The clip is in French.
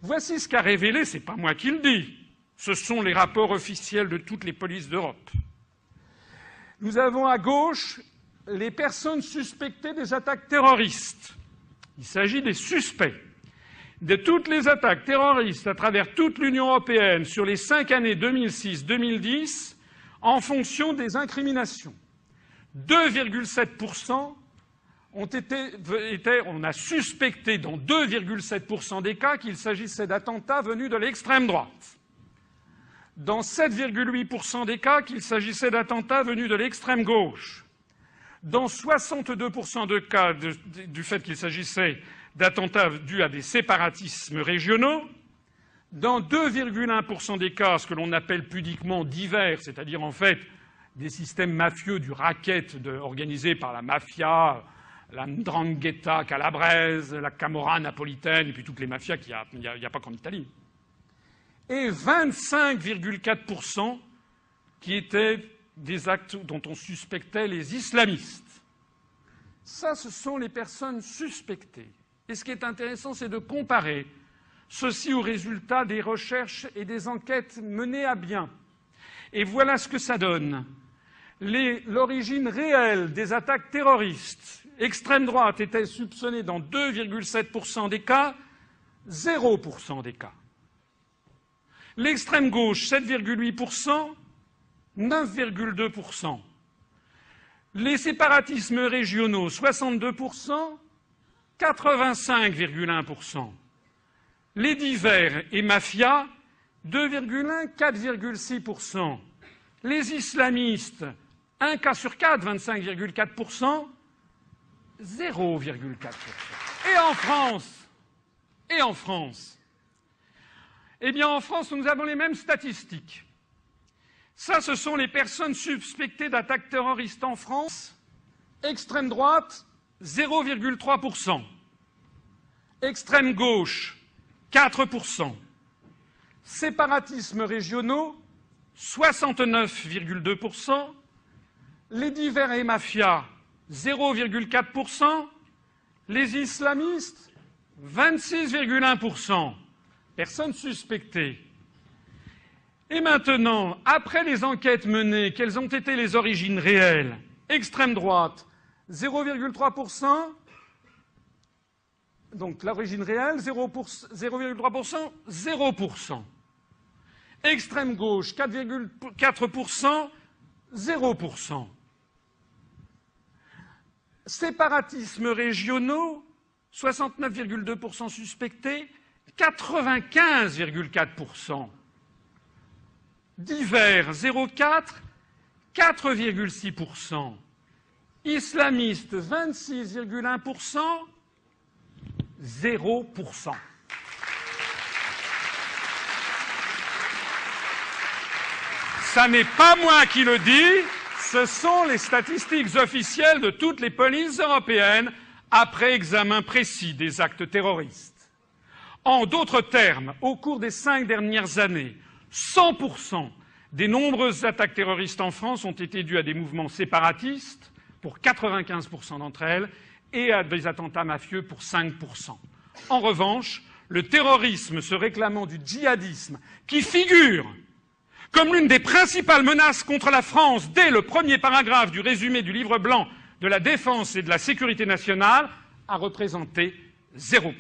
Voici ce qu'a révélé, ce n'est pas moi qui le dis, ce sont les rapports officiels de toutes les polices d'Europe. Nous avons à gauche les personnes suspectées des attaques terroristes. Il s'agit des suspects de toutes les attaques terroristes à travers toute l'Union européenne sur les 5 années 2006-2010 en fonction des incriminations. 2,7% on a suspecté dans 2,7% des cas qu'il s'agissait d'attentats venus de l'extrême droite. Dans 7,8% des cas qu'il s'agissait d'attentats venus de l'extrême gauche. Dans 62% de cas du fait qu'il s'agissait d'attentats dus à des séparatismes régionaux, dans 2,1% des cas, ce que l'on appelle pudiquement divers, c'est-à-dire en fait des systèmes mafieux du racket organisé par la mafia, la 'ndrangheta calabraise, la Camorra napolitaine, et puis toutes les mafias qu'il n'y a pas qu'en Italie. Et 25,4% qui étaient des actes dont on suspectait les islamistes. Ça, ce sont les personnes suspectées. Et ce qui est intéressant, c'est de comparer ceci aux résultats des recherches et des enquêtes menées à bien. Et voilà ce que ça donne. L'origine réelle des attaques terroristes, extrême droite était soupçonnée dans 2,7% des cas, 0% des cas. L'extrême gauche, 7,8%, 9,2%. Les séparatismes régionaux, 62%, 85,1%. Les divers et mafias, 2,1, 4,6%. Les islamistes, 1 cas sur 4, 25,4%, 0,4%. Et en France, eh bien, en France, nous avons les mêmes statistiques. Ça, ce sont les personnes suspectées d'attaques terroristes en France. Extrême droite, 0,3%. Extrême gauche, 4%. Séparatismes régionaux, 69,2%. Les divers et mafias, 0,4%. Les islamistes, 26,1%. Personnes suspectées. Et maintenant, après les enquêtes menées, quelles ont été les origines réelles? Extrême droite, 0,3%. Donc l'origine réelle, 0,3%, 0%. Extrême gauche, 4,4%, 0%. Séparatismes régionaux, 69,2% suspectés, 95,4%. Divers, 0,4%, 4,6%. Islamistes, 26,1%, 0%. Ça n'est pas moi qui le dis, ce sont les statistiques officielles de toutes les polices européennes après examen précis des actes terroristes. En d'autres termes, au cours des 5 dernières années, 100% des nombreuses attaques terroristes en France ont été dues à des mouvements séparatistes, pour 95% d'entre elles, et à des attentats mafieux pour 5%. En revanche, le terrorisme se réclamant du djihadisme, qui figure comme l'une des principales menaces contre la France dès le premier paragraphe du résumé du livre blanc de la défense et de la sécurité nationale, a représenté 0%.